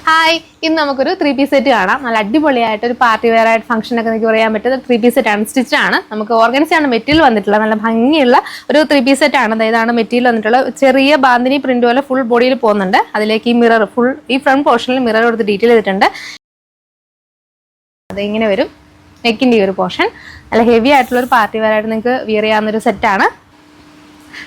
Hi, ഇന്ന് നമുക്കൊരു 3 piece set കാണാം. നല്ല അടിപൊളിയായിട്ട് ഒരു പാർട്ടി വെയർ ആയിട്ട് ഫംഗ്ഷൻ ഒക്കെ നിങ്ങൾക്ക് പറയാൻ പറ്റുന്ന 3 പീസ് സെറ്റ് ആണ്. സ്റ്റിച്ച് ആണ്. നമുക്ക് ഓർഗൻസി ആണ് മെറ്റീരിയൽ വന്നിട്ടുള്ളത്. നല്ല ഭംഗിയുള്ള ഒരു 3 പീസ് സെറ്റ് ആണ്. ഇതാണ് മെറ്റീരിയൽ വന്നിട്ടുള്ളത്. ചെറിയ ബാന്തിനി പ്രിന്റ് പോലെ ഫുൾ ബോഡിയിൽ പോകുന്നുണ്ട്. അതിലേക്ക് ഈ മിറർ ഫുൾ ഈ ഫ്രണ്ട് പോർഷനിൽ മിറർ കൊടുത്ത് ഡീറ്റെയിൽ ചെയ്തിട്ടുണ്ട്. അതിങ്ങനെ വരും. നെക്കിന്റെ ഈ ഒരു പോർഷൻ നല്ല ഹെവി ആയിട്ടുള്ള ഒരു പാർട്ടി വെയർ ആയിട്ട് നിങ്ങൾക്ക് വിയർ ചെയ്യാവുന്ന ഒരു സെറ്റാണ്.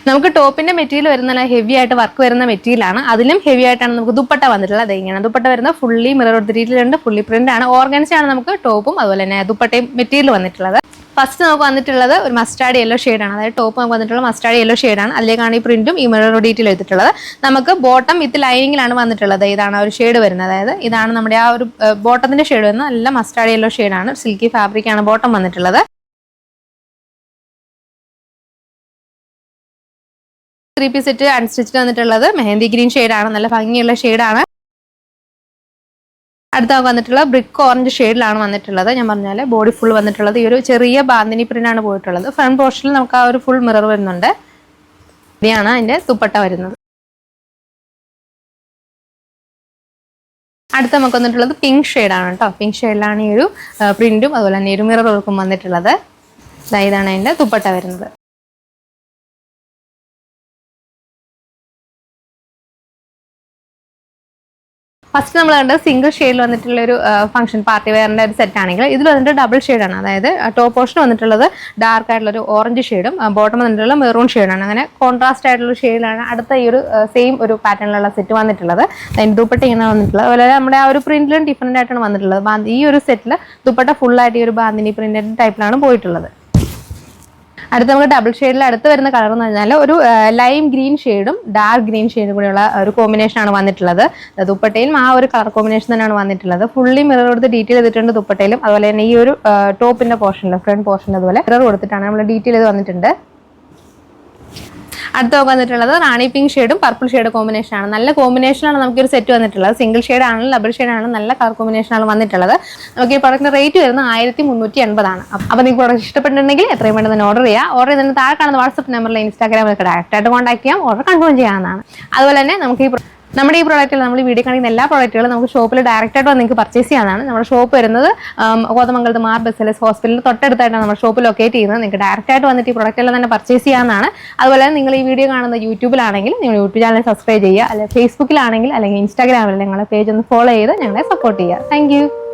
നമുക്ക് ടോപ്പിന്റെ മെറ്റീരിയൽ വരുന്ന നല്ല ഹെവി ആയിട്ട് വർക്ക് വരുന്ന മെറ്റീരിയൽ ആണ്. അതിലും ഹെവി ആയിട്ടാണ് നമുക്ക് ദുപ്പട്ട വന്നിട്ടുള്ളത്. ഇങ്ങനെ ദുപ്പട്ട വരുന്ന ഫുള്ളി മിറർ ഡീറ്റെയിലുണ്ട്, ഫുള്ളി പ്രിന്റ് ആണ്. ഓർഗൻസി ആണ് നമുക്ക് ടോപ്പും അതുപോലെ തന്നെ ദുപ്പട്ടയും മെറ്റീരിയൽ വന്നിട്ടുള്ളത്. ഫസ്റ്റ് നമുക്ക് വന്നിട്ടുള്ളത് ഒരു മസ്റ്റാർഡ് യെല്ലോ ഷെയ്ഡാണ്. അതായത് ടോപ്പ് നമുക്ക് വന്നിട്ടുള്ള മസ്റ്റാർഡ് യെല്ലോ ഷെയ്ഡാണ്. അതിലേക്കാണ് ഈ പ്രിന്റും ഈ മിറർ ഡീറ്റെയിൽ എടുത്തിട്ടുള്ളത്. നമുക്ക് ബോട്ടം വിത്ത് ലൈനിങ്ങിലാണ് വന്നിട്ടുള്ളത്. ഇതാണ് ഒരു ഷെയ്ഡ് വരുന്നത്. അതായത് ഇതാണ് നമ്മുടെ ആ ഒരു ബോട്ടത്തിന്റെ ഷെയ്ഡ് വരുന്നത്. നല്ല മസ്റ്റാർഡ് യെല്ലോ ഷെയ്ഡാണ്. സിൽക്കി ഫാബ്രിക് ആണ് ബോട്ടം വന്നിട്ടുള്ളത്. 3 പീസ് സെറ്റ് അൺസ്റ്റിച്ച് വന്നിട്ടുള്ളത് മെഹന്തി ഗ്രീൻ ഷെയ്ഡാണ്. നല്ല ഭംഗിയുള്ള ഷെയ്ഡാണ്. അടുത്ത വന്നിട്ടുള്ള ബ്രിക്ക് ഓറഞ്ച് ഷെയ്ഡിലാണ് വന്നിട്ടുള്ളത്. ഞാൻ പറഞ്ഞാൽ ബോഡി ഫുൾ വന്നിട്ടുള്ളത് ഈ ഒരു ചെറിയ ബാന്തിനി പ്രിന്റ് ആണ് പോയിട്ടുള്ളത്. ഫ്രണ്ട് പോർഷനിൽ നമുക്ക് ആ ഒരു ഫുൾ മിറർ വരുന്നുണ്ട്. ഇതാണ് അതിന്റെ ദുപ്പട്ട വരുന്നത്. അടുത്ത നമുക്ക് വന്നിട്ടുള്ളത് പിങ്ക് ഷെയ്ഡാണ് കേട്ടോ. പിങ്ക് ഷെയ്ഡിലാണ് ഈ ഒരു പ്രിന്റും അതുപോലെ തന്നെ ഒരു മിറർ വർക്കും വന്നിട്ടുള്ളത്. ഇതാണ് അതിന്റെ ദുപ്പട്ട വരുന്നത്. ഫസ്റ്റ് നമ്മൾ കണ്ടത് സിംഗിൾ ഷെയ്ഡിൽ വന്നിട്ടുള്ള ഒരു ഫംഗ്ഷൻ പാർട്ടി വെയറിന്റെ ഒരു സെറ്റ് ആണെങ്കിൽ ഇതിൽ വന്നിട്ട് ഡബിൾ ഷെയ്ഡാണ്. അതായത് ടോപ്പ് പോർഷൻ വന്നിട്ടുള്ളത് ഡാർക്ക് ആയിട്ടുള്ള ഒരു ഓറഞ്ച് ഷെയ്ഡും ബോട്ടം വന്നിട്ടുള്ള മെറൂൺ ഷെയ്ഡാണ്. അങ്ങനെ കോൺട്രാസ്റ്റ് ആയിട്ടുള്ള ഷെയ്ഡിലാണ് അടുത്ത ഈ ഒരു സെയിം ഒരു പാറ്റേണിലുള്ള സെറ്റ് വന്നിട്ടുള്ളത്. അതിന് ദുപ്പട്ട ഇങ്ങനെ വന്നിട്ടുള്ളത്. അതുപോലെ നമ്മുടെ ആ ഒരു പ്രിന്റിലും ഡിഫറെന്റ് ആയിട്ടാണ് വന്നിട്ടുള്ളത്. ഈ ഒരു സെറ്റിൽ ദുപ്പട്ട ഫുള്ളായിട്ട് ഈ ഒരു ബാന്തിനി പ്രിന്റഡ് ടൈപ്പിലാണ് പോയിട്ടുള്ളത്. അടുത്ത നമുക്ക് ഡബിൾ ഷെയ്ഡിൽ അടുത്ത് വരുന്ന കളർ എന്ന് പറഞ്ഞാൽ ഒരു ലൈം ഗ്രീൻ ഷെയ്ഡും ഡാർക്ക് ഗ്രീൻ ഷെയ്ഡും കൂടെയുള്ള ഒരു കോമ്പിനേഷൻ ആണ് വന്നിട്ടുള്ളത്. ദുപ്പട്ടയിലും ആ ഒരു കളർ കോമ്പിനേഷൻ തന്നെയാണ് വന്നിട്ടുള്ളത്. ഫുള്ളി മിറർ കൊടുത്ത് ഡീറ്റെയിൽ ചെയ്തിട്ടുണ്ട് ദുപ്പട്ടയിലും. അതുപോലെ തന്നെ ഈ ഒരു ടോപ്പിന്റെ പോർഷനിൽ ഫ്രണ്ട് പോർഷൻ അതുപോലെ മിറർ കൊടുത്തിട്ടാണ് നമ്മൾ ഡീറ്റെയിൽ ചെയ്ത് വന്നിട്ടുണ്ട്. അടുത്ത വന്നിട്ടുള്ളത് റാണി പിങ്ക് ഷെയ്ഡും പർപ്പിൾ ഷെയ്ഡ് കോമ്പിനേഷൻ ആണ്. നല്ല കോമ്പിനേഷനാണ് നമുക്ക് ഒരു സെറ്റ് വന്നിട്ടുള്ളത്. സിംഗിൾ ഷെയ്ഡ് ആണെങ്കിലും ഡബിൾ ഷെയ്ഡ് ആണെങ്കിലും നല്ല കളർ കോമ്പിനേഷനാണ് വന്നിട്ടുള്ളത്. നമുക്ക് ഈ പ്രൊഡക്റ്റിന്റെ റേറ്റ് വരുന്നത് 1380 ആണ്. അപ്പോൾ നിങ്ങൾക്ക് പ്രൊഡക്റ്റ് ഇഷ്ടപ്പെട്ടിട്ടുണ്ടെങ്കിൽ എത്രയും വേണ്ടി തന്നെ ഓർഡർ ചെയ്യുക. ഓർഡർ ചെയ്തതിന് താഴെ കാണുന്ന വാട്സ്ആപ്പ് നമ്പറിൽ ഇൻസ്റ്റാഗ്രാമിൽ ഡയറക്റ്റ് ആയിട്ട് കോൺടാക്ട് ചെയ്യാം. ഓർഡർ കൺഫേം ചെയ്യാവുന്നതാണ്. അതുപോലെ തന്നെ നമുക്ക് നമ്മുടെ ഈ പ്രോഡക്റ്റിൽ നമ്മൾ വീഡിയോ കാണിക്കുന്ന എല്ലാ പ്രോഡക്റ്റുകളും നമുക്ക് ഷോപ്പിൽ ഡയറക്റ്റ് ആയിട്ട് നിങ്ങൾക്ക് പർച്ചേസ് ചെയ്യാനാണ്. നമ്മുടെ ഷോപ്പ് വരുന്നത് കോതമംഗലത്ത് മാർ ബെസലേസ് ഹോസ്പിറ്റലിൽ തൊട്ടടുത്തായിട്ടാണ് നമ്മുടെ ഷോപ്പ് ലൊക്കേറ്റ് ചെയ്യുന്നത്. നിങ്ങൾക്ക് ഡയറക്റ്റ് ആയിട്ട് വന്നിട്ട് ഈ പ്രോഡക്റ്റ് എല്ലാം തന്നെ പർച്ചേസ് ചെയ്യാവുന്നതാണ്. അതുപോലെ തന്നെ നിങ്ങൾ ഈ വീഡിയോ കാണുന്ന യൂട്യൂബിലാണെങ്കിൽ നിങ്ങൾ യൂട്യൂബ് ചാനൽ സബ്സ്ക്രൈബ് ചെയ്യുക. അല്ലെങ്കിൽ ഫേസ്ബുക്കിലാണെങ്കിൽ അല്ലെങ്കിൽ ഇൻസ്റ്റാഗ്രാമിൽ നിങ്ങളുടെ പേജ് ഒന്ന് ഫോളോ ചെയ്ത് ഞങ്ങളെ സപ്പോർട്ട് ചെയ്യുക. താങ്ക്